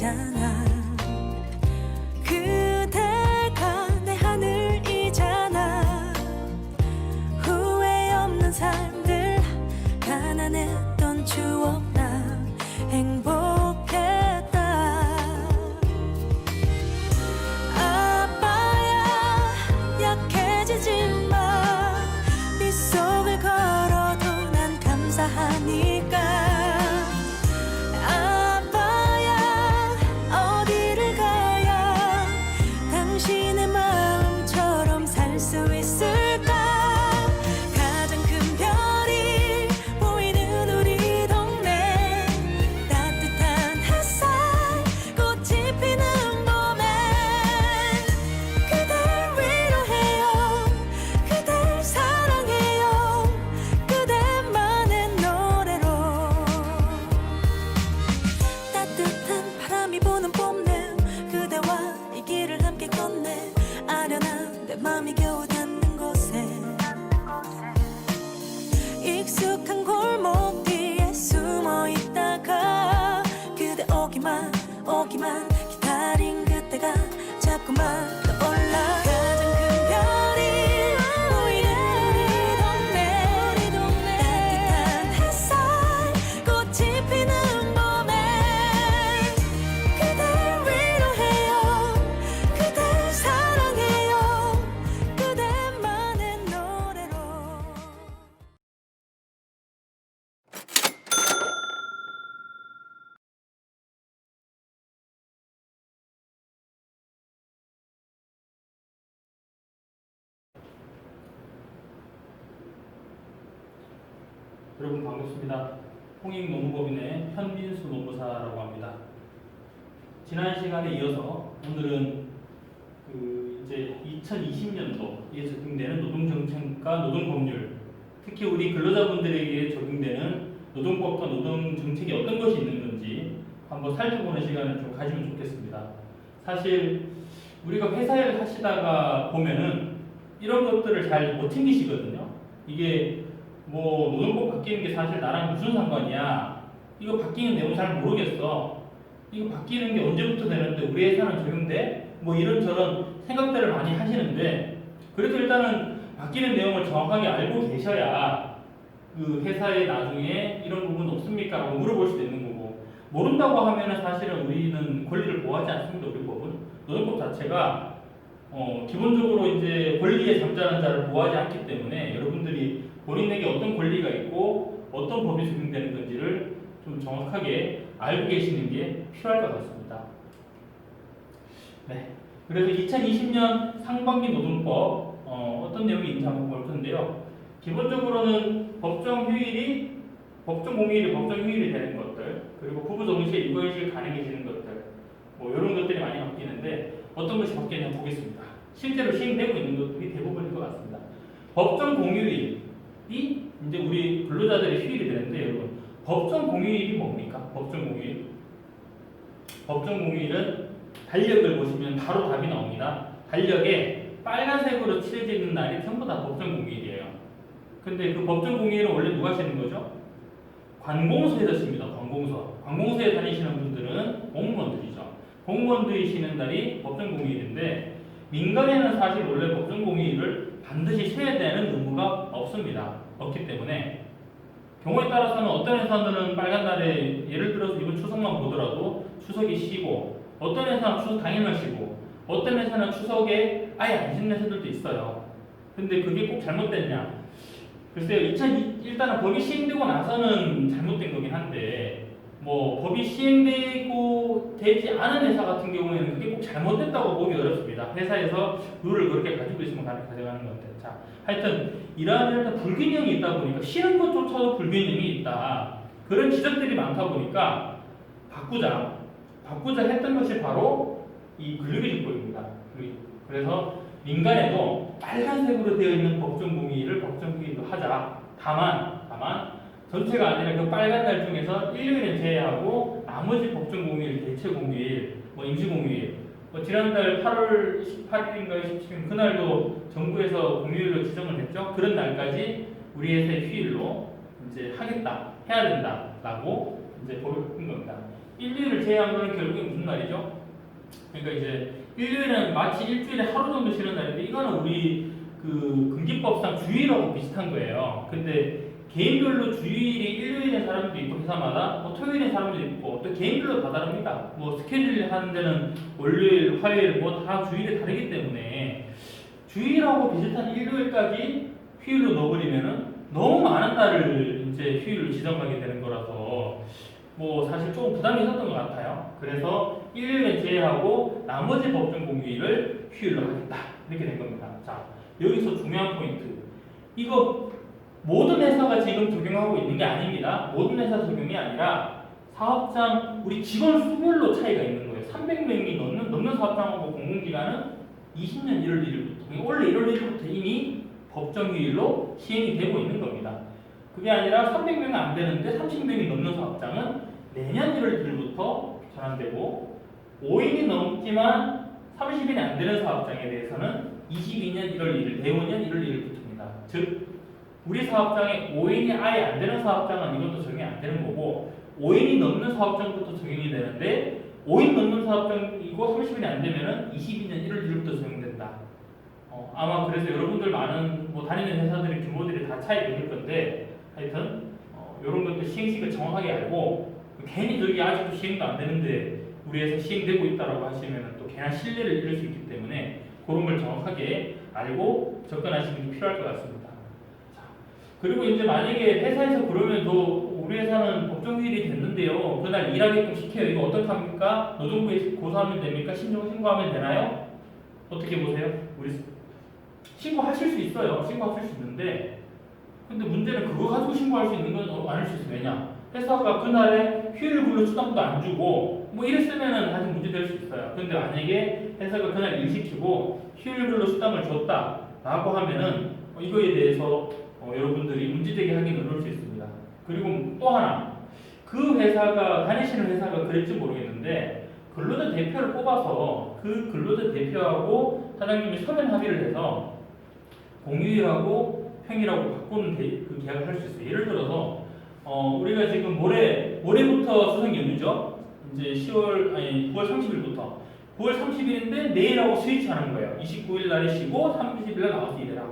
하늘이잖아. 그대가 내 하늘이잖아. 후회 없는 삶들, 가난했던 추억 나 행복했다. 아빠야 약해지지 마. 네 속을 걸어도 난 감사하니까. 아빠야 어디를 가야 당신의 마음처럼 살 수 있을까. 가장 큰 별이 보이는 우리 동네. 따뜻한 햇살 꽃이 피는 봄에 그댈 위로해요. 그댈 사랑해요. 그대만의 노래로. 따뜻한 바람이 부는 봄날 그대와 이 길을 함께 걷네. 아련한 내 맘이 겨우 닿는 곳에 익숙한 골목 뒤에 숨어 있다가 그대 오기만 기다린 그때가 자꾸만 떠올라. 가장 큰 별이 보이는 우리 동네. 따뜻한 햇살 꽃이 피는 봄에 그댈 위로해요. 그댈 사랑해요. 그대만의 노래로. 여러분 반갑습니다. 홍익노무법인의 현민수 노무사라고 합니다. 지난 시간에 이어서 오늘은 이제 2020년도에 적용되는 노동정책과 노동법률, 특히 우리 근로자분들에게 적용되는 노동법과 노동정책이 어떤 것이 있는 건지 한번 살펴보는 시간을 좀 가지면 좋겠습니다. 사실 우리가 회사 일 하시다가 보면은 이런 것들을 잘 못 챙기시거든요. 이게 뭐 노동법 바뀌는 게 사실 나랑 무슨 상관이야, 이거 바뀌는 내용 잘 모르겠어, 이거 바뀌는 게 언제부터 되는데 우리 회사는 적용돼? 뭐 이런저런 생각들을 많이 하시는데, 그래도 일단은 바뀌는 내용을 정확하게 알고 계셔야 그 회사에 나중에 이런 부분 없습니까? 라고 물어볼 수도 있는 거고, 모른다고 하면은 사실은 우리는 권리를 보호하지 않습니다. 우리 법은, 노동법 자체가 기본적으로 이제 권리에 잠자는 자를 보호하지 않기 때문에 여러분들이 본인에게 어떤 권리가 있고 어떤 법이 적용되는 건지를 좀 정확하게 알고 계시는 게 필요할 것 같습니다. 네, 그래서 2020년 상반기 노동법 어떤 내용이 있는지 한번 볼 건데요. 기본적으로는 법정 공휴일이 되는 것들, 그리고 부부 동시에 육아휴직 가능해지는 것들, 뭐 이런 것들이 많이 바뀌는데 어떤 것이 바뀌었는지 보겠습니다. 실제로 시행되고 있는 것들이 대부분일 것 같습니다. 법정 공휴일이 이제 우리 근로자들의 휴일이 되는데, 여러분 법정 공휴일이 뭡니까? 법정 공휴일은 달력을 보시면 바로 답이 나옵니다. 달력에 빨간색으로 칠해져 있는 날이 전부 다 법정 공휴일이에요. 근데 그 법정 공휴일은 원래 누가 쓰는 거죠? 관공서에서 씁니다. 관공서에 다니시는 분들은 공무원들이죠. 공무원들이 쉬는 날이 법정 공휴일인데, 민간에는 사실 원래 법정 공휴일을 반드시 쉬어야 되는 의무가 없기 때문에 경우에 따라서는 어떤 회사들은 빨간 날에, 예를 들어서 이번 추석만 보더라도 추석이 쉬고, 어떤 회사는 추석 당일만 쉬고, 어떤 회사는 추석에 아예 안 쉬는 회사들도 있어요. 근데 그게 꼭 잘못됐냐? 글쎄요, 일단은 법이 시행되고 나서는 잘못된 거긴 한데, 뭐 법이 시행되고 되지 않은 회사 같은 경우에는 그게 꼭 잘못됐다고 보기 어렵습니다. 회사에서 룰을 그렇게 가지고 있으면 가져가는 것 같아요. 자, 하여튼 이러한 불균형이 있다 보니까, 쉬는 것조차도 불균형이 있다, 그런 지적들이 많다 보니까 바꾸자 했던 것이 바로 이 근로기준법입니다. 그래서 민간에도 빨간색으로 되어 있는 법정 공휴일을 법정 휴일로 하자. 다만 전체가 아니라 그 빨간 날 중에서 일요일은 제외하고 나머지 법정 공휴일, 대체 공휴일, 뭐 임시 공휴일, 뭐 지난달 8월 18일인가요, 17일 그날도 정부에서 공휴일로 지정을 했죠. 그런 날까지 우리 회사의 휴일로 이제 해야 된다라고 이제 법을 바꾼 겁니다. 일요일을 제외한 거는 결국에 무슨 날이죠? 그러니까 이제 일요일은 마치 일주일에 하루 정도 쉬는 날인데 이거는 우리 그 금기법상 주일하고 비슷한 거예요. 근데 개인별로 주일이 일요일인 사람도 있고 회사마다 뭐 토요일인 사람도 있고 또 개인별로 다 다릅니다. 뭐 스케줄 하는 데는 월요일, 화요일 뭐 다 주일이 다르기 때문에 주일하고 비슷한 일요일까지 휴일로 넣어버리면은 너무 많은 날을 이제 휴일로 지정하게 되는 거라서 뭐 사실 조금 부담이 있었던 것 같아요. 그래서 일요일은 제외하고 나머지 법정 공휴일을 휴일로 하겠다 이렇게 된 겁니다. 자, 여기서 중요한 포인트. 이거 모든 회사가 지금 적용하고 있는 게 아닙니다. 모든 회사 적용이 아니라 사업장 우리 직원 수별로 차이가 있는 거예요. 300명이 넘는 사업장하고 공공기관은 20년 1월 1일부터 원래 1월 1일부터 이미 법정휴일로 시행이 되고 있는 겁니다. 그게 아니라 300명이 안 되는데 30명이 넘는 사업장은 내년 1월 1일부터 전환되고 5인이 넘지만 30인이 안 되는 사업장에 대해서는 22년 1월 1일, 내후년 1월 1일부터입니다. 즉 우리 사업장에 5인이 아예 안 되는 사업장은 이것도 적용이 안 되는 거고 5인이 넘는 사업장부터 적용이 되는데 5인 넘는 사업장이고 30인이 안 되면은 22년 1월 1일부터 적용된다. 아마 그래서 여러분들 많은 뭐 다니는 회사들의 규모들이 다 차이가 있을 건데 하여튼 이런 것도 시행식을 정확하게 알고 괜히 저기 아직도 시행도 안 되는데 우리 회사 시행되고 있다라고 하시면 또 괜한 신뢰를 잃을 수 있기 때문에 그런 걸 정확하게 알고 접근하시는 게 필요할 것 같습니다. 자, 그리고 이제 만약에 회사에서 그러면 우리 회사는 법정휴일이 됐는데요. 그날 일하게끔 시켜요. 이거 어떻게 합니까? 노동부에 고소하면 됩니까? 신고하면 되나요? 어떻게 보세요? 우리 신고하실 수 있어요. 신고하실 수 있는데 근데 문제는 그거 가지고 신고할 수 있는 건 아닐 수 있어요. 왜냐? 회사가 그날에 휴일 근로 수당도 안 주고 뭐 이랬으면은 사실 문제 될 수 있어요. 근데 만약에 회사가 그날 일 시키고 휴일 근로 수당을 줬다라고 하면은 이거에 대해서 여러분들이 문제제기 하기는 어려울 수 있습니다. 그리고 또 하나 그 회사가 다니시는 회사가 그럴지 모르겠는데 근로자 대표를 뽑아서 그 근로자 대표하고 사장님이 서면 합의를 해서 공휴일하고 평일하고 바꾸는 그 계약을 할 수 있어요. 예를 들어서 우리가 지금 모레부터 수성 연휴죠. 이제 9월 30일부터 9월 30일인데 내일하고 스위치하는 거예요. 29일 날에 쉬고 30일 날 나와서 일해라.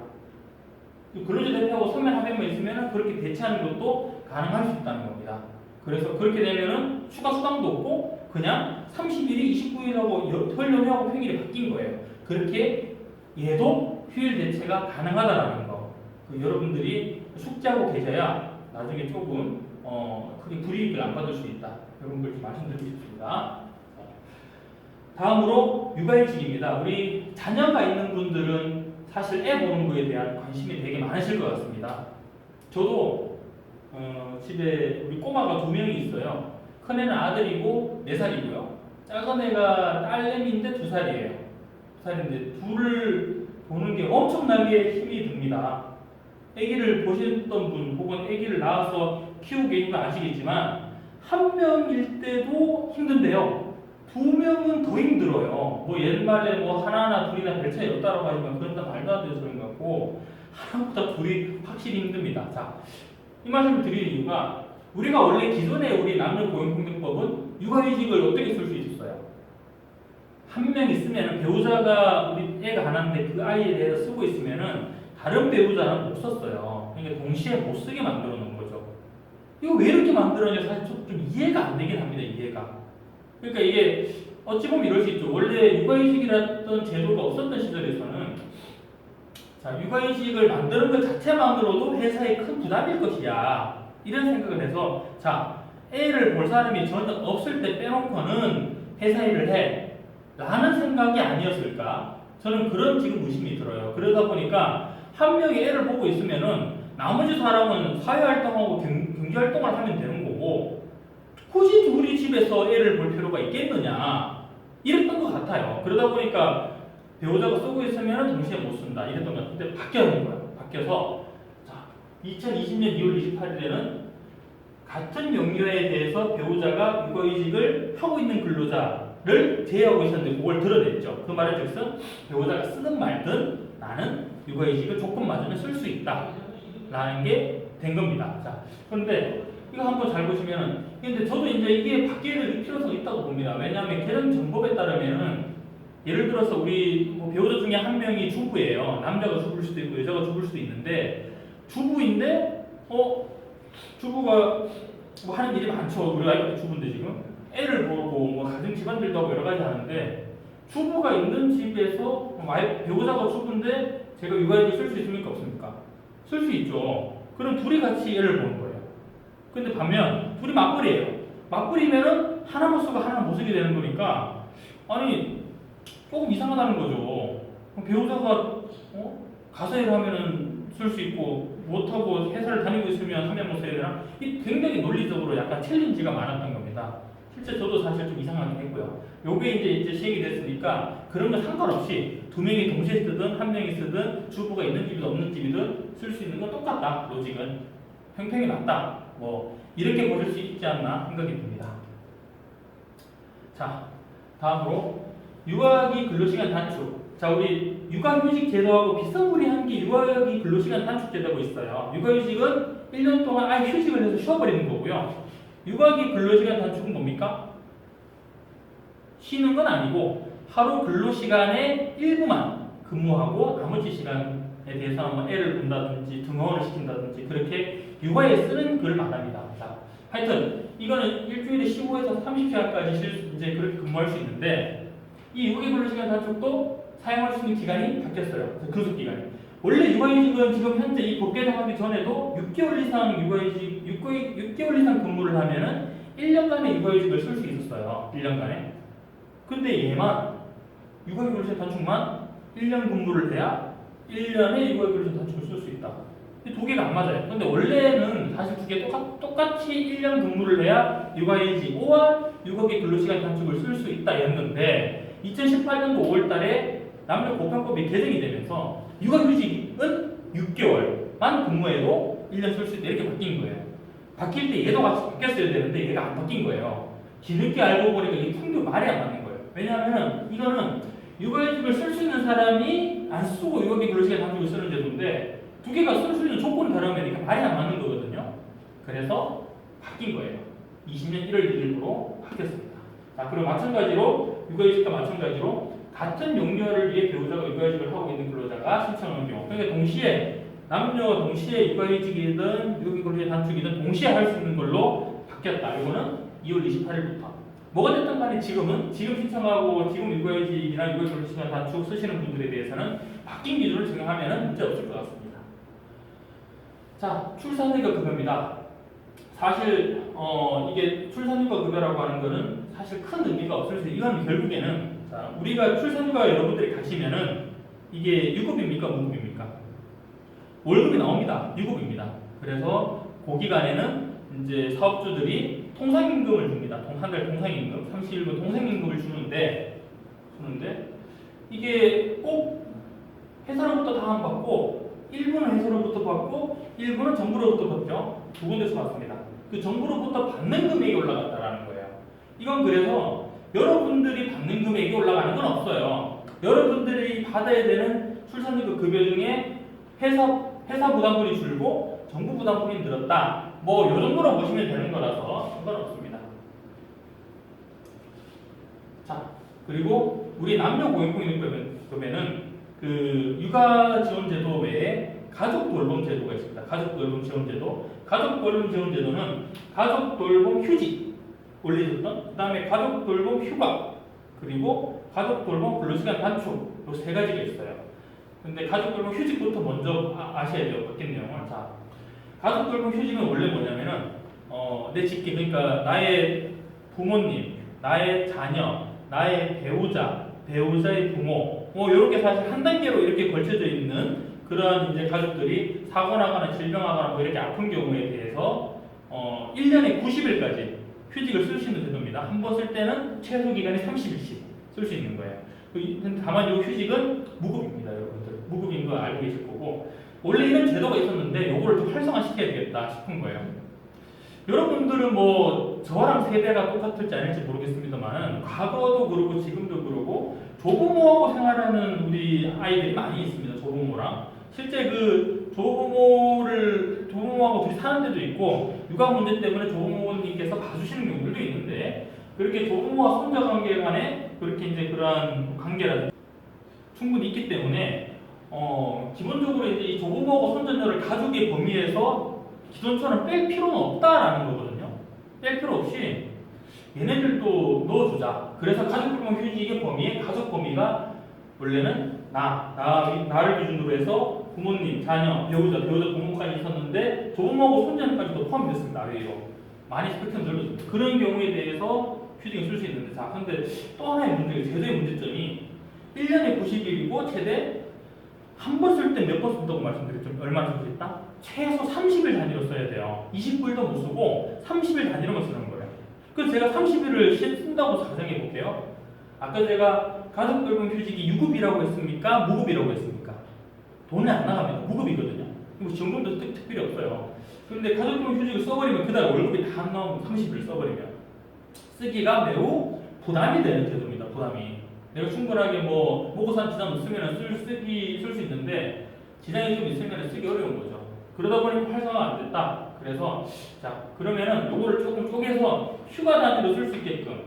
근로자 대표하고 서면 합의만 있으면 그렇게 대체하는 것도 가능할 수 있다는 겁니다. 그래서 그렇게 되면은 추가 수당도 없고 그냥 30일이 29일하고 토요일 연휴하고 평일이 바뀐 거예요. 그렇게 얘도 휴일 대체가 가능하다라는 거. 여러분들이 숙지하고 계셔야 나중에 조금 크게 불이익을 안 받을 수 있다. 이런 걸 좀 말씀드리고 싶습니다. 다음으로 육아휴직입니다. 우리 자녀가 있는 분들은 사실 애 보는 거에 대한 관심이 되게 많으실 것 같습니다. 저도 집에 우리 꼬마가 2명이 있어요. 큰애는 아들이고 4살이고요. 작은 애가 딸내미인데 2살이에요. 2살인데 둘을 보는 게 엄청나게 힘이 듭니다. 아기를 보셨던 분 혹은 아기를 낳아서 키우고 계신 건 아시겠지만 한 명일 때도 힘든데요. 2명은 더 힘들어요. 뭐 옛말에 뭐 하나나 둘이나 별 차이 없다라고 하지만 그런 건 말도 안 되는 소리인 것 같고 하나보다 둘이 확실히 힘듭니다. 자, 이 말씀을 드리는 이유가 우리가 원래 기존에 우리 남녀고용평등법은 육아휴직을 어떻게 쓸 수 있었어요? 한 명 있으면 배우자가 우리 애가 하나인데 그 아이에 대해서 쓰고 있으면은 다른 배우자는 못 썼어요. 그러니까 동시에 못 쓰게 만들어 놓은 거죠. 이거 왜 이렇게 만들었냐 사실 좀 이해가 안 되긴 합니다. 이해가. 그러니까 이게 어찌 보면 이럴 수 있죠. 원래 육아휴직이라던 제도가 없었던 시절에서는 자, 육아휴직을 만드는 것 자체만으로도 회사에 큰 부담일 것이야. 이런 생각을 해서 자, 애를 볼 사람이 전혀 없을 때 빼놓고는 회사 일을 해. 라는 생각이 아니었을까? 저는 그런 지금 의심이 들어요. 그러다 보니까 한 명이 애를 보고 있으면은 나머지 사람은 사회활동하고 경제활동을 하면 되는 거고 굳이 둘이 집에서 애를 볼 필요가 있겠느냐 이랬던 것 같아요. 그러다 보니까 배우자가 쓰고 있으면 동시에 못 쓴다 이랬던 것 같은데 바뀌는 거예요. 바뀌어서 자, 2020년 2월 28일에는 같은 명료에 대해서 배우자가 육아휴직을 하고 있는 근로자를 제외하고 있었는데 그걸 드러냈죠. 그 말은 즉슨 배우자가 쓰든 말든 나는 육아휴직을 조건 맞으면 쓸 수 있다 라는 게 된 겁니다. 자, 그런데 이거 한번 잘 보시면은 근데 저도 이제 이게 바뀌어야 될 필요성이 있다고 봅니다. 왜냐하면 개정정법에 따르면은 예를 들어서 우리 뭐 배우자 중에 한 명이 주부예요. 남자가 주부일 수도 있고 여자가 주부일 수도 있는데 주부인데 주부가 뭐 하는 일이 많죠. 우리 와이프도 주부인데 지금 애를 보고 뭐 가정 집안일도 하고 여러 가지 하는데 주부가 있는 집에서 배우자가 주부인데 제가 육아휴직 쓸 수 있습니까 없습니까? 쓸 수 있죠. 그럼 둘이 같이 애를 보는 거예요. 근데 반면 둘이 맞벌이에요. 맞벌이면은 하나만 쓰고 하나만 못 쓰게 되는 거니까 아니 조금 이상하다는 거죠. 배우자가 가서 일을 하면은 쓸 수 있고 못하고 회사를 다니고 있으면 하면 못 써야 되나? 이 굉장히 논리적으로 약간 챌린지가 많았던 겁니다. 실제 저도 사실 좀 이상하긴 했고요. 요게 이제 시행이 됐으니까 그런 거 상관없이 두 명이 동시에 쓰든 한 명이 쓰든 주부가 있는 집이든 없는 집이든 쓸 수 있는 건 똑같다. 로직은 평평이 맞다. 뭐 이렇게 보실 수 있지 않나 생각이 듭니다. 자, 다음으로 육아기 근로시간 단축. 자, 우리 육아휴직 제도하고 비슷무리한 게 육아기 근로시간 단축 제도가 있어요. 육아휴직은 1년 동안 아예 휴직을 해서 쉬어버리는 거고요. 육아기 근로시간 단축은 뭡니까? 쉬는 건 아니고 하루 근로시간의 일부만 근무하고 나머지 시간에 대해서는 뭐 애를 본다든지 등원을 시킨다든지 그렇게 육아에 쓰는 걸 말합니다. 자, 하여튼 이거는 일주일에 15에서 30시간까지 이제 그렇게 근무할 수 있는데 이 육아기 근로시간 단축도 사용할 수 있는 기간이 바뀌었어요. 근속 기간이. 원래 육아휴직은 지금 현재 이 법 개정하기 전에도 6개월 이상 6개월 이상 근무를 하면은 1년간의 육아휴직을 쓸 수 있었어요. 1년간에. 근데 얘만 육아휴직 근로시간 단축만 1년 근무를 해야 1년에 육아휴직 근로시간 단축을 쓸 수 있다. 이 두 개가 안 맞아요. 근데 원래는 사실 두 개 똑같이 1년 근무를 해야 육아휴직 5월 육아기 근로시간 단축을 쓸 수 있다였는데 2018년도 5월달에 남녀고용법이 개정이 되면서 육아휴직은 6개월만 근무해도 1년 쓸 수 있다 이렇게 바뀐 거예요. 바뀔 때 얘도 같이 바뀌었어야 되는데 얘가 안 바뀐 거예요. 뒤늦게 알고 보니까 이게 통도 말이 안 맞는 거예요. 왜냐하면 이거는 육아휴직을 쓸 수 있는 사람이 안 쓰고 육아기 근로시간 단축을 쓰는 제도인데 두 개가 쓸 수 있는 조건이 다르면 이게 말이 안 맞는 거거든요. 그래서 바뀐 거예요. 20년 1월 1일부로 바뀌었습니다. 자, 그리고 마찬가지로 육아휴직과 마찬가지로 같은 용려를 위해 배우자가 육아휴직을 하고 있는 근로자가 신청하는 경우, 그러니까 동시에 남녀 동시에 육아휴직이든 육아기 근로시간 단축이든 동시에 할 수 있는 걸로 바뀌었다. 이거는 2월 28일부터. 뭐가 됐든 간에 지금 신청하고 지금 육아휴직이나 육아기 근로시간 단축 쓰시는 분들에 대해서는 바뀐 기준을 적용하면 문제 없을 것 같습니다. 자, 출산휴가 급여입니다. 사실 이게 출산휴가 급여라고 하는 거는 사실 큰 의미가 없을 수 있어요. 이건 결국에는 자, 우리가 출산휴가 여러분들이 가시면은 이게 유급입니까 무급입니까? 월급이 나옵니다. 유급입니다. 그래서 그 기간에는 이제 사업주들이 통상임금을 줍니다. 한 달 통상임금, 30일분 통상임금을 주는데 이게 꼭 회사로부터 다 안 받고 일부는 회사로부터 받고 일부는 정부로부터 받죠. 두 군데서 받습니다. 그 정부로부터 받는 금액이 올라갔다라는 거예요. 이건 그래서 여러분들이 받는 금액이 올라가는 건 없어요. 여러분들이 받아야 되는 출산휴가 급여 중에 회사 부담분이 줄고 정부 부담분이 늘었다. 뭐 이 정도로 보시면 되는 거라서 상관없습니다. 자, 그리고 우리 남녀 고용공인급여는 그 육아 지원 제도 외에 가족 돌봄 제도가 있습니다. 가족 돌봄 지원 제도. 가족 돌봄 지원 제도는 가족 돌봄 휴직 원래 있었던 그다음에 가족 돌봄 휴가 그리고 가족 돌봄 근로시간 단축 이 세 가지가 있어요. 근데 가족 돌봄 휴직부터 먼저 아셔야 돼요. 바뀐 내용을. 자, 가족 돌봄 휴직은 원래 뭐냐면은 내 직계 그러니까 나의 부모님, 나의 자녀, 나의 배우자의 부모 이렇게 사실 한 단계로 이렇게 걸쳐져 있는 그런 이제 가족들이 사고 나거나 질병하거나 뭐 이렇게 아픈 경우에 대해서 1년에 90일까지 휴직을 쓸 수 있는 제도입니다. 한 번 쓸 때는 최소 기간이 30일씩 쓸 수 있는 거예요. 다만 이 휴직은 무급입니다, 여러분들. 무급인 거 알고 계실 거고 원래 이런 제도가 있었는데 요거를 좀 활성화시켜야 되겠다 싶은 거예요. 여러분들은 뭐 저랑 세대가 똑같을지 아닐지 모르겠습니다만 과거도 그러고 지금도 그러고 조부모하고 생활하는 우리 아이들이 많이 있습니다. 조부모랑 실제 그 조부모를 조부모하고 둘이 사는 데도 있고 육아 문제 때문에 조부모님께서 봐주시는 경우들도 있는데 그렇게 조부모와 손자 관계 간에 그렇게 이제 그러한 관계라든지 충분히 있기 때문에 기본적으로 이제 이 조부모하고 손자녀를 가족의 범위에서 기존처럼 뺄 필요는 없다라는 거거든요. 뺄 필요 없이 얘네들도 넣어주자. 그래서 가족불문 휴직의 범위에 가족 범위가 원래는 나를 기준으로 해서 부모님, 자녀, 배우자 부모까지 있었는데 조부모하고 손자녀까지도 포함이 됐습니다. 아래로 많이 스펙트럼 넓어졌습니다. 그런 경우에 대해서 휴직을 쓸 수 있는데 자, 근데 또 하나의 문제가 제도의 문제점이 1년에 90일이고 최대 한 번 쓸 때 몇 번 쓴다고 말씀드렸죠. 얼마나 쓸 수 있다? 최소 30일 단위로 써야 돼요. 20불도 못 쓰고 30일 단위로만 쓰는 거예요. 그래서 제가 30일을 쓴다고 가정해 볼게요. 아까 제가 가족 돌봄 휴직이 유급이라고 했습니까? 무급이라고 했습니까? 돈이 안 나가면 무급이거든요. 뭐 지원금도 특별히 없어요. 그런데 가족 돌봄 휴직을 써버리면 그날 월급이 다 안 나오면 30일 써버리면 쓰기가 매우 부담이 되는 제도입니다. 부담이. 내가 충분하게 뭐 모고산 지장 없으면 쓸 수 있는데 지장이 좀 있으면 쓰기 어려운 거죠. 그러다 보니까 활성화가 안 됐다. 그래서 자 그러면은 요거를 조금 쪼개서 휴가 단위로 쓸 수 있게끔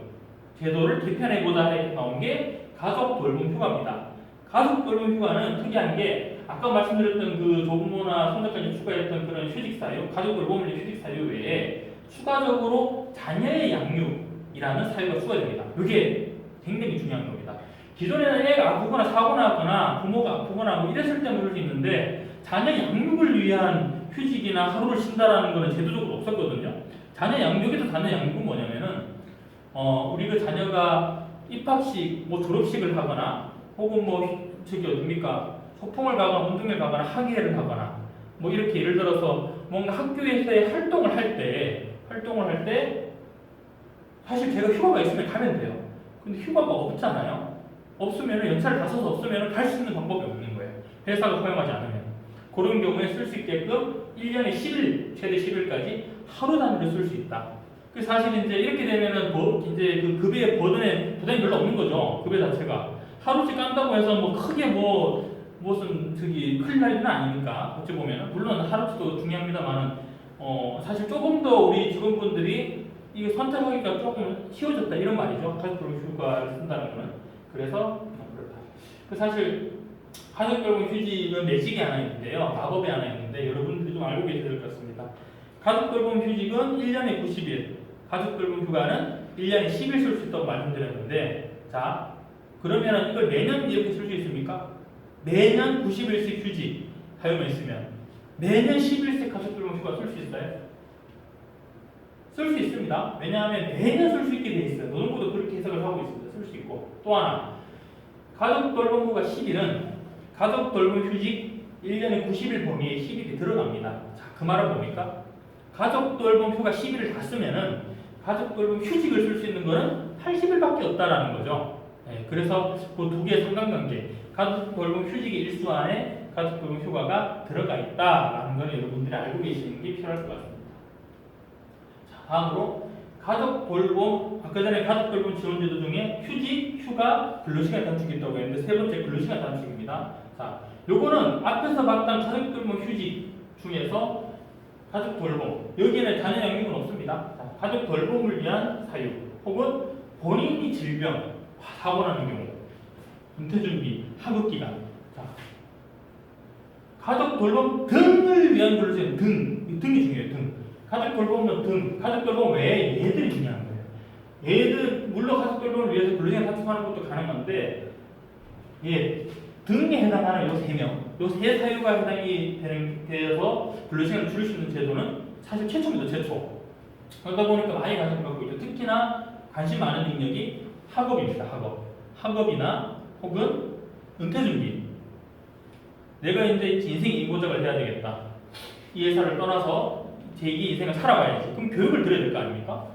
제도를 개편해 보자 해 나온 게 가족 돌봄 휴가입니다. 가족 돌봄 휴가는 특이한 게 아까 말씀드렸던 그 조부모나 손자까지 추가했던 그런 휴직 사유, 가족 돌봄 휴직 사유 외에 추가적으로 자녀의 양육이라는 사유가 추가됩니다. 이게 굉장히 중요한 겁니다. 기존에는 애가 아프거나 사고 나거나 부모가 아프거나 뭐 이랬을 때만 쓸 수 있는데 자녀 양육을 위한 휴직이나 하루를 쉰다라는 거는 제도적으로 없었거든요. 자녀 양육에서 자녀 양육은 뭐냐면은 우리 그 자녀가 입학식, 뭐 졸업식을 하거나 혹은 뭐 저기 어딥니까 소풍을 가거나 운동을 가거나 학예를 하거나 뭐 이렇게 예를 들어서 뭔가 학교에서의 활동을 할 때 사실 제가 휴가가 있으면 가면 돼요. 근데 휴가가 없잖아요. 없으면 연차를 다 써서 없으면 갈 수 있는 방법이 없는 거예요. 회사가 허용하지 않으면. 그런 경우에 쓸 수 있게끔 1년에 10일, 최대 10일까지 하루 단위로 쓸 수 있다. 그 사실 이제 이렇게 되면은 이제 그 급여의 부담이 별로 없는 거죠. 급여 자체가. 하루씩 깐다고 해서 뭐 크게 무슨 큰일 날 일은 아니니까. 어찌 보면은. 물론 하루씩도 중요합니다만은, 사실 조금 더 우리 직원분들이 이게 선택하기가 조금 쉬워졌다 이런 말이죠. 가족돌봄 휴가를 쓴다는 거는. 그래서 그렇다. 그 사실 가족돌봄 휴직은 매직이 하나 있는데요. 마법이 하나 있는데 여러분들이 좀 알고 계셔야 될 것 같습니다. 가족돌봄 휴직은 1년에 90일, 가족돌봄 휴가는 1년에 10일 쓸 수 있다고 말씀드렸는데 자 그러면 이걸 매년 이렇게 쓸 수 있습니까? 매년 90일씩 휴직 사유만 있으면 매년 10일씩 가족돌봄 휴가 쓸 수 있어요? 쓸 수 있습니다. 왜냐하면 매년 쓸 수 있게 돼 있어요. 노동부도 그렇게 해석을 하고 있습니다. 쓸 수 있고 또 하나 가족돌봄 휴가 10일은 가족돌봄 휴직 1년에 90일 범위에 10일이 들어갑니다. 자, 그 말은 뭡니까? 가족돌봄 휴가 10일을 다 쓰면은 가족돌봄 휴직을 쓸 수 있는 거는 80일밖에 없다라는 거죠. 네, 그래서 그 두 개의 상관관계 가족돌봄 휴직의 일수 안에 가족돌봄 휴가가 들어가 있다라는 걸 여러분들이 알고 계시는 게 필요할 것 같습니다. 자, 다음으로 가족돌봄 아까 전에 가족돌봄 지원제도 중에 휴직, 휴가, 근로시간 단축이 있다고 했는데 세 번째 근로시간 단축입니다. 자, 요거는 앞에서 봤던 가족돌봄 휴직 중에서 가족돌봄 여기에는 자녀 양육은 없습니다. 자, 가족돌봄을 위한 사유 혹은 본인이 질병, 사고 나는 경우, 은퇴준비, 하급기간. 자, 가족돌봄 등을 위한 근로시간 등이 중요해요. 등. 가족돌봄은 등, 가족돌봄 외에 얘들이 중요한 거예요. 얘들 물론 가족돌봄을 위해서 근로시간 단축하는 것도 가능한데 등에 해당하는 요 3명, 요 3사유가 해당이 되어서 근로시간을 줄일 수 있는 제도는 사실 최초입니다. 최초. 그러다 보니까 많이 관심 갖고 있죠. 특히나 관심 많은 능력이 학업입니다. 학업이나 혹은 은퇴준비. 내가 이제 인생의 인고작을 해야 되겠다. 이 회사를 떠나서 제2의 인생을 살아가야지. 그럼 교육을 들어야 될 거 아닙니까?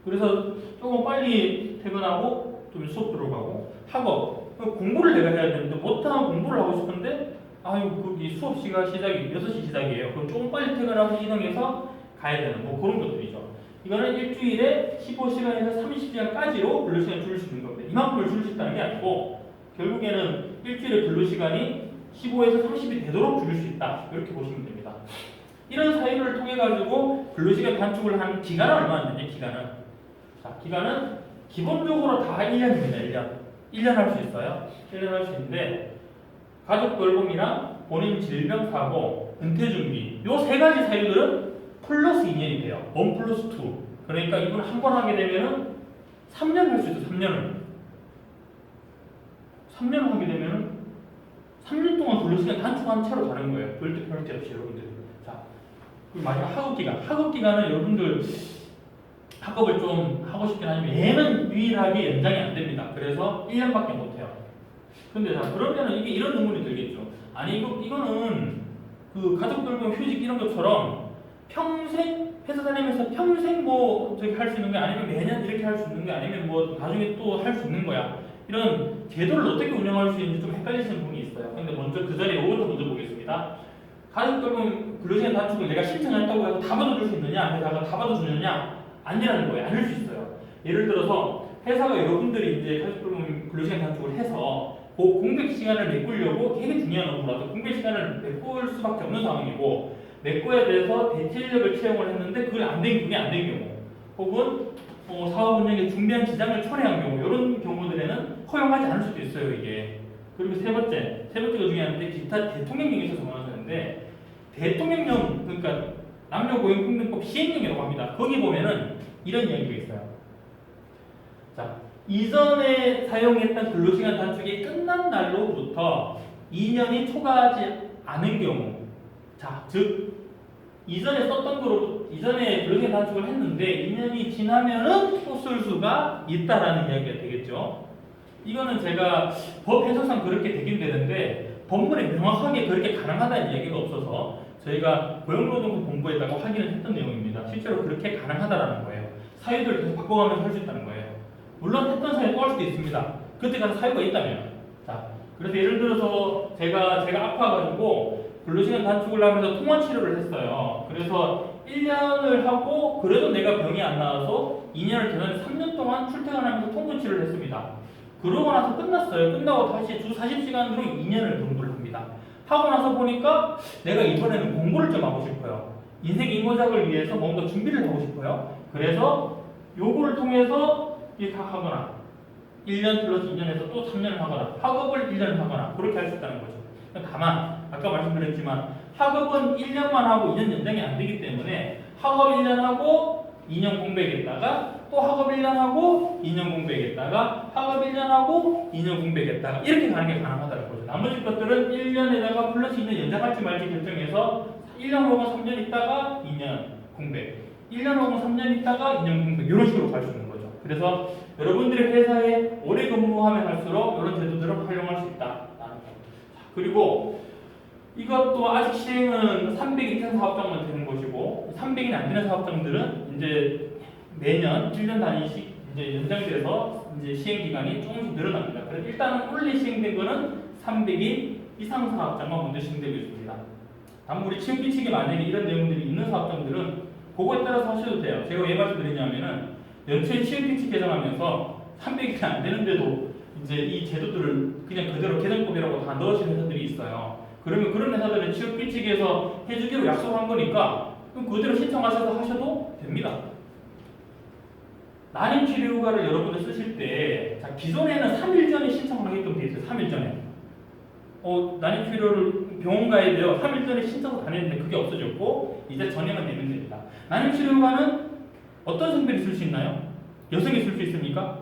그래서 조금 빨리 퇴근하고 좀 수업 들어가고 학업. 공부를 내가 해야 되는데 못하면 공부를 하고 싶은데 거기 수업 시작이 6시 시작이에요. 그럼 조금 빨리 퇴근하고 이동해서 가야 되는 뭐 그런 것들이죠. 이거는 일주일에 15시간에서 30시간까지로 근로시간을 줄일 수 있는 겁니다. 이만큼을 줄일 수 있다는 게 아니고 결국에는 일주일에 근로시간이 15에서 30이 되도록 줄일 수 있다. 이렇게 보시면 됩니다. 이런 사유를 통해 가지고 근로시간 단축을 한 기간은 얼마나 되냐? 기간은 기본적으로 다 1년입니다. 1년 할 수 있어요. 1년 할 수 있는데 가족 돌봄이랑 본인 질병 사고 은퇴 준비 요 세 가지 사유들은 플러스 2년이 돼요. 1 플러스 2. 그러니까 이걸 한 번 하게 되면은 3년 할 수 있어. 3년을 하게 되면은 3년 동안 근로시간 단축한 채로 가는 거예요. 별도 페널티 없이 여러분들이. 자, 그리고 마지막 학업 기간은 여러분들 학업을 좀 하고 싶긴 하지만 얘는 유일하게 연장이 안 됩니다. 그래서 1년밖에 못 해요. 근데 자, 그러면은 이게 이런 의문이 들겠죠. 아니 이거는 그 가족 돌봄 휴직 이런 것처럼 평생 회사 다니면서 평생 뭐 저기 할 수 있는 게 아니면 매년 이렇게 할 수 있는 게 아니면 뭐 나중에 또 할 수 있는 거야. 이런 제도를 어떻게 운영할 수 있는지 좀 헷갈리시는 분이 있어요. 근데 먼저 그 자리에 이것도 먼저 보겠습니다. 가족 돌봄 근로시간 단축을 내가 신청했다고 해서 다 받아줄 수 있느냐? 회사가 다 받아주느냐? 아니라는 거예요. 아닐 수 있어요. 예를 들어서 회사가 여러분들이 이제 가족 돌봄 근로시간 단축을 해서 그 공백 시간을 메꾸려고 되게 중요한 업무라서 공백 시간을 메꿀 수밖에 없는 상황이고 메꿔야 돼서 대체 인력을 채용을 했는데 그게 안 된 경우 혹은 사업 운영에 중대한 지장을 초래한 경우 이런 경우들에는 허용하지 않을 수도 있어요. 이게. 그리고 세 번째가 중요한데 기타 대통령령에 있어서 정하는데 대통령령 그러니까 남녀고용평등법 시행령이라고 합니다. 거기 보면은 이런 이야기가 있어요. 자, 이전에 사용했던 근로시간 단축이 끝난 날로부터 2년이 초과하지 않은 경우, 자, 즉 이전에 썼던 거로 이전에 근로시간 단축을 했는데 2년이 지나면은 또 쓸 수가 있다라는 이야기가 되겠죠. 이거는 제가 법 해석상 그렇게 되긴 되는데 법문에 명확하게 그렇게 가능하다는 이야기가 없어서 저희가 고용노동부본부에다가 확인을 했던 내용입니다. 실제로 그렇게 가능하다라는 거예요. 사유들을 계속 바꿔가면서 할 수 있다는 거예요. 물론 했던 사유 또 할 수도 있습니다. 그때 가서 사유가 있다면. 자, 그래서 예를 들어서 제가 아파가지고 근로시간 단축을 하면서 통원 치료를 했어요. 그래서 1년을 하고 그래도 내가 병이 안 나와서 2년을 되는 3년 동안 출퇴근하면서 통원 치료를 했습니다. 그러고 나서 끝났어요. 끝나고 다시 주 40시간으로 2년을 공부를 합니다. 하고 나서 보니까 내가 이번에는 공부를 좀 하고 싶어요. 인생 인고작을 위해서 뭔가 준비를 하고 싶어요. 그래서 요거를 통해서 이렇게 하거나 1년 플러스 2년에서 또 3년을 하거나 학업을 1년을 하거나 그렇게 할 수 있다는 거죠. 다만 아까 말씀드렸지만 학업은 1년만 하고 2년 연장이 안 되기 때문에 학업 1년 하고 2년 공백했다가 또 학업 1년 하고 2년 공백했다가 학업 1년 하고 2년 공백했다가 이렇게 가는 게 가능하다는 거죠. 나머지 것들은 1년에다가 플러스 2년 연장할지 말지 결정해서 1년 혹은 3년 있다가 2년 공백 1년 혹은 3년 있다가 2년 공백 이런 식으로 갈 수 있는 거죠. 그래서 여러분들의 회사에 오래 근무하면 할수록 이런 제도들을 활용할 수 있다. 그리고 이것도 아직 시행은 300인 이상 사업장만 되는 것이고 300인이 안 되는 사업장들은 이제 매년 1년 단위씩 이제 연장돼서 이제 시행 기간이 조금씩 늘어납니다. 그래서 일단은 원래 시행된 거는 300인 이상 사업장만 먼저 시행되고 있습니다. 다만 우리 취업규칙에 만약에 이런 내용들이 있는 사업장들은 그거에 따라서 하셔도 돼요. 제가 왜 말씀드리냐면은 연초에 취업규칙 개정하면서 300이 안 되는데도 이제 이 제도들을 그냥 그대로 개정법이라고 다 넣으시는 회사들이 있어요. 그러면 그런 회사들은 취업규칙에서 해주기로 약속한 거니까 그럼 그대로 신청하셔서 하셔도 됩니다. 난임치료휴가를 여러분들 쓰실 때 자, 기존에는 3일 전에 신청을 하게끔 돼 있어요. 3일 전에. 난임치료를 병원 가야 돼요. 3일 전에 신청을 다 냈는데 그게 없어졌고 이제 전에만 내면 됩니다. 난임치료휴가는 어떤 성별이 쓸 수 있나요? 여성이 쓸 수 있습니까?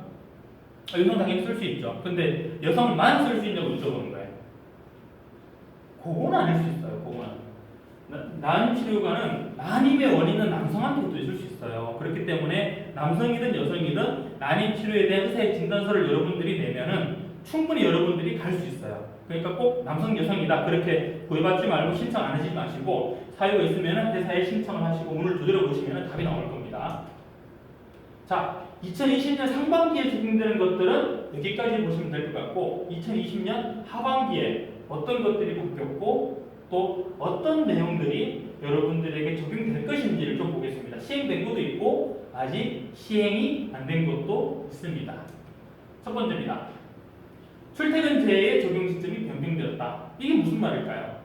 여성 당연히 쓸 수 있죠. 근데 여성만 쓸 수 있냐고 여쭤보는 거예요. 그건 아닐 수 있어요. 그거는. 난임치료휴가는 난임의 원인은 남성한테도 있을 수 있어요. 그렇기 때문에 남성이든 여성이든 난임치료에 대한 의사의 진단서를 여러분들이 내면은 충분히 여러분들이 갈 수 있어요. 그러니까 꼭 남성, 여성이다 그렇게 구애받지 말고 신청 안 하지 마시고 사유가 있으면 회사에 신청을 하시고 문을 두드려 보시면 답이 나올 겁니다. 자, 2020년 상반기에 적용되는 것들은 여기까지 보시면 될 것 같고 2020년 하반기에 어떤 것들이 바뀌었고 또 어떤 내용들이 여러분들에게 적용될 것인지를 좀 보겠습니다. 시행된 것도 있고 아직 시행이 안 된 것도 있습니다. 첫 번째입니다. 출퇴근제의 적용 시점이 변경되었다. 이게 무슨 말일까요?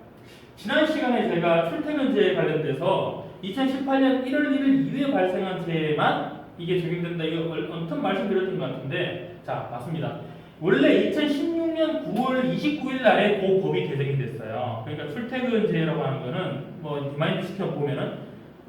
지난 시간에 제가 출퇴근제에 관련돼서 2018년 1월 1일 이후에 발생한 재해만 이게 적용된다 이거 언뜻 말씀드렸던 것 같은데 자 맞습니다. 원래 2016년 9월 29일 날에 그 법이 개정이 됐어요. 그러니까 출퇴근제라고 하는 거는 뭐 리마인드 시켜 보면은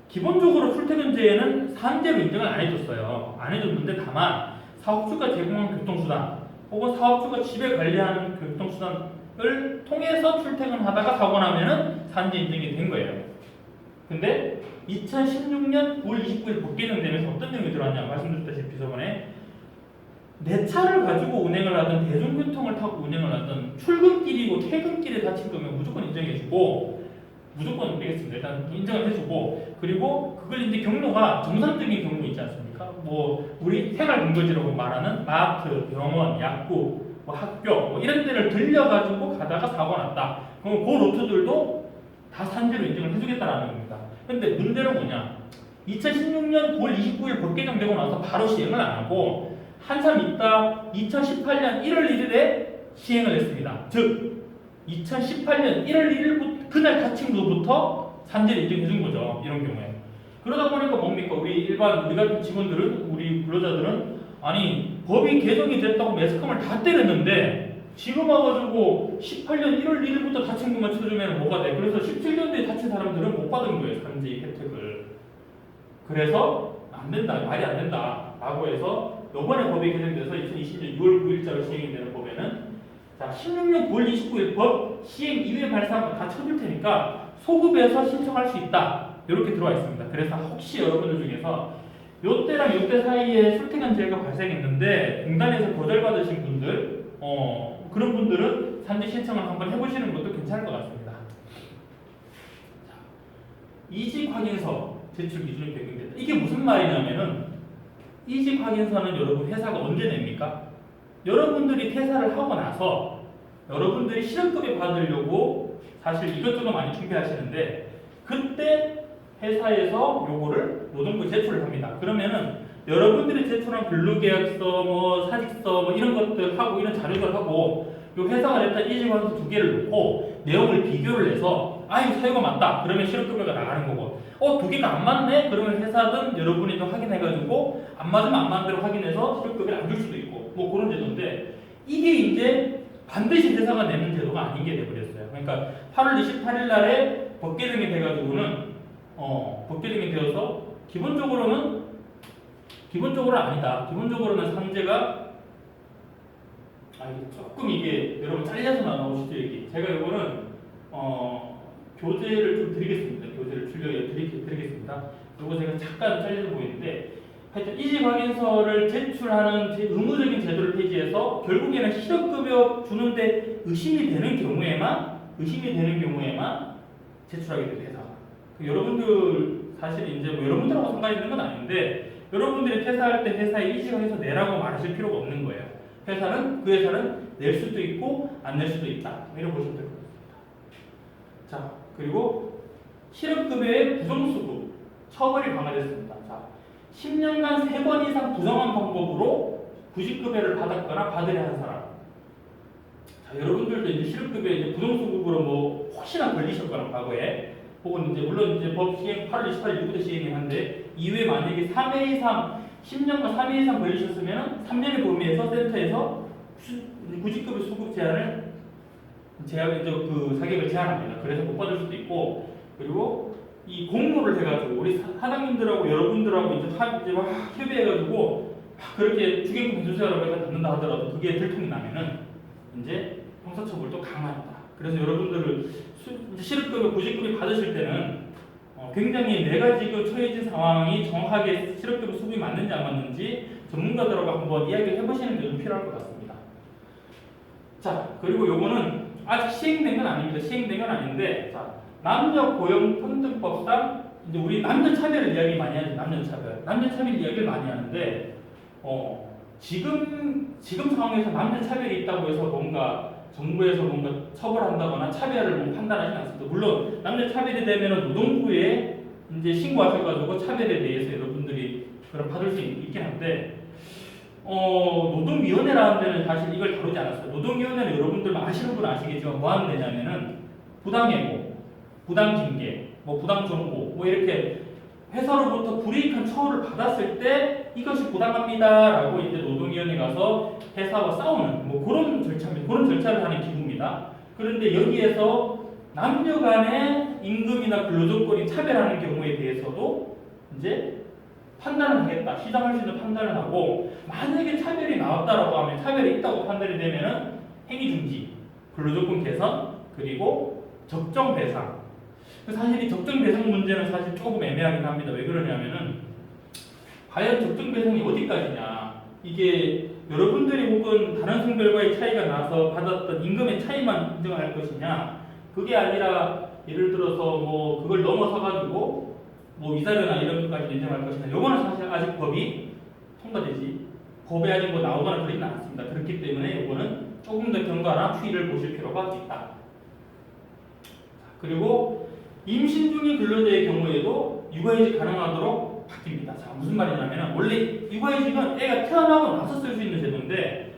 기본적으로 출퇴근제에는 산재로 인정을 안 해줬어요. 안 해줬는데 다만 사업주가 제공한 교통수단 혹은 사업주가 집에 관리하는 교통수단을 통해서 출퇴근하다가 사고 나면은 산재 인정이 된 거예요. 근데 2016년 9월 29일 법 개정되면서 어떤 내용이 들어왔냐 말씀드렸다시피 저번에 내 차를 가지고 운행을 하든 대중교통을 타고 운행을 하든 출근길이고 퇴근길에 다친 거면 무조건 인정해주고 무조건 되겠습니다. 일단 인정을 해주고 그리고 그걸 이제 경로가 정상적인 경로 있지 않습니까? 뭐 우리 생활 근거지라고 말하는 마트, 병원, 약국, 뭐 학교 뭐 이런 데를 들려가지고 가다가 사고 났다. 그럼 그 루트들도 다 산재로 인정을 해주겠다라는 겁니다. 근데 문제는 뭐냐? 2016년 9월 29일 법 개정되고 나서 바로 시행을 안 하고 한참 있다 2018년 1월 1일에 시행을 했습니다. 즉 2018년 1월 1일부터 그날 다친 것부터 산재를 인정해 준 거죠. 이런 경우에. 그러다 보니까 뭡니까? 우리 같은 직원들은 우리 근로자들은 아니 법이 개정이 됐다고 매스컴을 다 때렸는데 지금 와가지고 18년 1월 1일부터 다친 것만 쳐주면 뭐가 돼? 그래서 17년도에 다친 사람들은 못 받은 거예요. 산재 혜택을. 그래서 안 된다. 말이 안 된다. 라고 해서 이번에 법이 개정돼서 2020년 6월 9일자로 시행이 되는 법에는 자 16년 9월 29일 법 시행 이후에 발생한 거 다 쳐줄 테니까 소급해서 신청할 수 있다. 이렇게 들어와 있습니다. 그래서 혹시 여러분들 중에서 요때랑 요때 사이에 출퇴근제가 발생했는데 공단에서 거절받으신 분들 그런 분들은 산재 신청을 한번 해보시는 것도 괜찮을 것 같습니다. 자, 이직 확인서 제출 기준이 적용된다. 이게 무슨 말이냐면은 이직 확인서는 여러분 회사가 언제 냅니까? 여러분들이 퇴사를 하고 나서 여러분들이 실업급여 받으려고 사실 이것저것 많이 준비하시는데 그때 회사에서 요거를 노동부에 제출을 합니다. 그러면은 여러분들이 제출한 근로계약서, 뭐 사직서, 뭐 이런 것들 하고 이런 자료들 하고 요 회사가 냈던 이직환서 두 개를 놓고 내용을 비교를 해서 이 사유가 맞다. 그러면 실업급여가 나가는 거고 두 개가 안 맞네. 그러면 회사든 여러분이 좀 확인해가지고 안 맞으면 안 맞는 대로 확인해서 실업급여를 안 줄 수도 있고 뭐 그런 제도인데 이게 이제 반드시 회사가 내는 제도가 아닌 게 돼버렸어요. 그러니까 8월 28일 날에 법 개정이 돼가지고는 법 개정이 되어서 기본적으로는 아니다. 기본적으로는 산재가 조금 이게 여러분 잘려서 나오시죠 여기. 제가 이거는 교재를 좀 드리겠습니다. 교재를 드리겠습니다. 이거 제가 잠깐 잘려서 보이는데 하여튼 이직 확인서를 제출하는 의무적인 제도를 폐지해서 결국에는 실업급여 주는데 의심이 되는 경우에만 제출하게 됩니다. 회사가. 여러분들 사실 이제 뭐 여러분들하고 상관 있는 건 아닌데 여러분들이 퇴사할 때 회사에 이직해서 내라고 말하실 필요가 없는 거예요. 그 회사는 낼 수도 있고 안 낼 수도 있다. 이렇게 보시면 될 것 같습니다. 자 그리고 실업급여의 부정수급 처벌이 강화됐습니다. 자 10년간 3번 이상 부정한 방법으로 부직급여를 받았거나 받으려 한 사람. 자 여러분들도 이제 실업급여 이제 부정수급으로 뭐 혹시나 걸리셨거나 과거에 혹은 이제 물론 이제 법 시행 8월 28일 이후부터 시행이 한데 이후에 만약에 3회 이상 10년간 3회 이상 걸리셨으면 3년의 범위에서 센터에서 부직급여 수급 제한을 그 사격을 제한합니다. 그래서 못 받을 수도 있고 그리고 이 공모를 해가지고 우리 사장님들하고 여러분들하고 이제 막 협의해가지고 막 그렇게 주객금 해주세요라고 해서 받는다 하더라도 그게 들통이 나면은 이제 형사처벌도 강화한다. 그래서 여러분들을 실업급여, 부직급여 받으실 때는 굉장히 4가지 처해진 상황이 정확하게 실업급여 수급이 맞는지 안 맞는지 전문가들하고 한번 이야기를 해보시는 게 좀 필요할 것 같습니다. 자, 그리고 요거는 아직 시행된 건 아닙니다. 시행된 건 아닌데, 자, 남녀고용평등법상 이제 우리 남녀차별을 이야기 많이 하죠. 남녀차별 이야기를 많이 하는데, 지금 상황에서 남녀차별이 있다고 해서 뭔가 정부에서 뭔가 처벌한다거나 차별을 뭐 판단하지는 않습니다. 물론 남녀차별이 되면 노동부에 이제 신고하셔가지고 차별에 대해서 여러분들이 그걸 받을 수 있긴 한데 노동위원회라는 데는 사실 이걸 다루지 않았어요. 노동위원회는 여러분들 아시는 분은 아시겠지만 뭐 하는 데냐면은 부당해고 부당 징계, 뭐 부당 정보, 뭐 이렇게 회사로부터 불이익한 처우를 받았을 때 이것이 부당합니다라고 이제 노동위원회 가서 회사와 싸우는 뭐 그런 절차입니다. 그런 절차를 하는 기구입니다. 그런데 여기에서 남녀 간의 임금이나 근로조건이 차별하는 경우에 대해서도 이제 판단을 하겠다. 시정할 수 있는 판단을 하고 만약에 차별이 나왔다라고 하면 차별이 있다고 판단이 되면은 행위중지, 근로조건 개선, 그리고 적정 배상. 사실 이 적정 배상 문제는 사실 조금 애매하긴 합니다. 왜 그러냐면은 과연 적정 배상이 어디까지냐? 이게 여러분들이 혹은 다른 성별과의 차이가 나서 받았던 임금의 차이만 인정할 것이냐? 그게 아니라 예를 들어서 뭐 그걸 넘어서 가지고 뭐 위자료나 이런 것까지 인정할 것이냐? 요거는 사실 아직 법이 통과되지 법에 아직 뭐 나오거나 그러지는 않습니다. 그렇기 때문에 요거는 조금 더 경과나 추이를 보실 필요가 있다. 그리고 임신 중인 근로자의 경우에도 육아휴직 가능하도록 바뀝니다. 자, 무슨 말이냐면 원래 육아휴직은 애가 태어나고 나서 쓸 수 있는 제도인데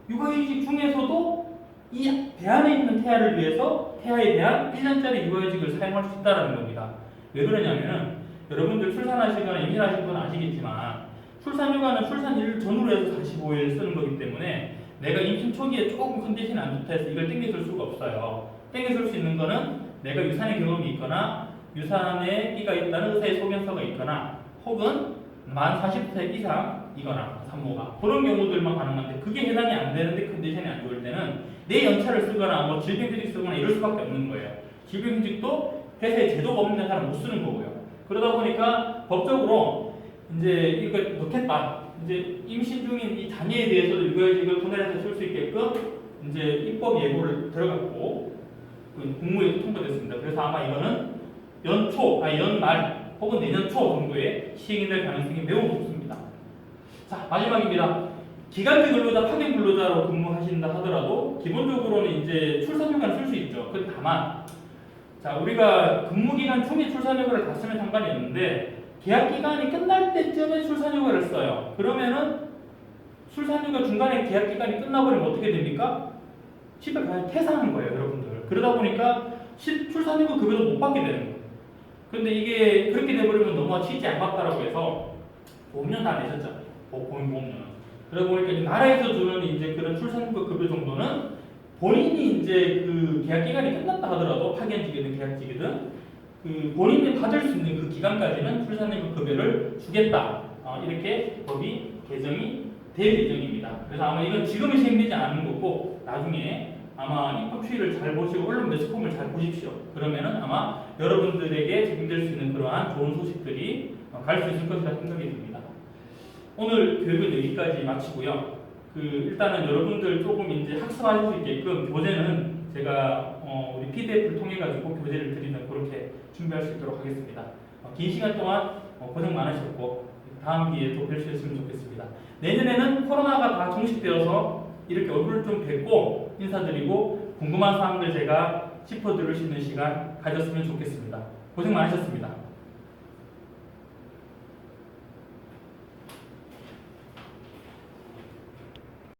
육아휴직 중에서도 이 배안에 있는 태아를 위해서 태아에 대한 1년짜리 육아휴직을 사용할 수 있다는 겁니다. 왜 그러냐면은 여러분들 출산하시거나 임신하신 건 아시겠지만 출산휴가는 출산일 전후로 해서 45일 쓰는 거기 때문에 내가 임신 초기에 조금 컨디션이 안 좋다 해서 이걸 땡겨줄 수가 없어요. 땡겨줄 수 있는 거는 내가 유산의 경험이 있거나 유산에 끼가 있다는 의사의 소견서가 있거나 혹은 만 40세 이상이거나 산모가 그런 경우들만 가능한데 그게 해당이 안 되는데 컨디션이 안 좋을 때는 내 연차를 쓰거나 뭐 질병휴직 쓰거나 이럴 수밖에 없는 거예요. 질병휴직도 회사에 제도가 없는 사람 못 쓰는 거고요. 그러다 보니까 법적으로 이제 이거 넣겠다. 이제 임신 중인 이 자녀에 대해서도 육아휴직을 분할해서 쓸 수 있게끔 이제 입법 예고를 들어갔고 국무에서 통과됐습니다. 그래서 아마 이거는 연말 혹은 내년 초 정도에 시행이 될 가능성이 매우 높습니다. 자, 마지막입니다. 기간제 근로자, 파견 근로자로 근무하신다 하더라도 기본적으로는 이제 출산휴가를 쓸 수 있죠. 그 다만 자, 우리가 근무기간 중에 출산휴가를 다 쓰면 상관이 없는데 계약기간이 끝날 때쯤에 출산휴가를 써요. 그러면은 출산휴가 중간에 계약기간이 끝나버리면 어떻게 됩니까? 집에 가야 퇴사하는 거예요, 여러분들. 그러다 보니까 출산휴가 급여도 못 받게 되는 거예요. 근데 이게 그렇게 돼버리면 너무 취지 안 받다라고 해서 보험료 다 내셨잖아요. 보험료는. 그러다 보니까 나라에서 주는 이제 그런 출산휴가 급여 정도는 본인이 이제 그 계약 기간이 끝났다 하더라도 파견직이든 계약직이든 그 본인이 받을 수 있는 그 기간까지는 출산휴가 급여를 주겠다. 이렇게 법이 개정이 될 예정입니다. 그래서 아마 이건 지금은 시행되지 않는 거고 나중에 아마 입법 추이를 잘 보시고 언론 매스컴을 잘 보십시오. 그러면은 아마 여러분들에게 적용될 수 있는 그러한 좋은 소식들이 갈 수 있을 것이라 생각이 듭니다. 오늘 교육은 여기까지 마치고요. 일단은 여러분들 조금 이제 학습하실 수 있게끔 교재는 제가 우리 PDF를 통해 가지고 교재를 드리는 그렇게 준비할 수 있도록 하겠습니다. 긴 시간 동안 고생 많으셨고 다음 기회에 또 뵐 수 있으면 좋겠습니다. 내년에는 코로나가 다 종식되어서 이렇게 얼굴을 좀 뵙고 인사드리고 궁금한 사항들 제가 짚어드릴 수 있는 시간 가졌으면 좋겠습니다. 고생 많으셨습니다.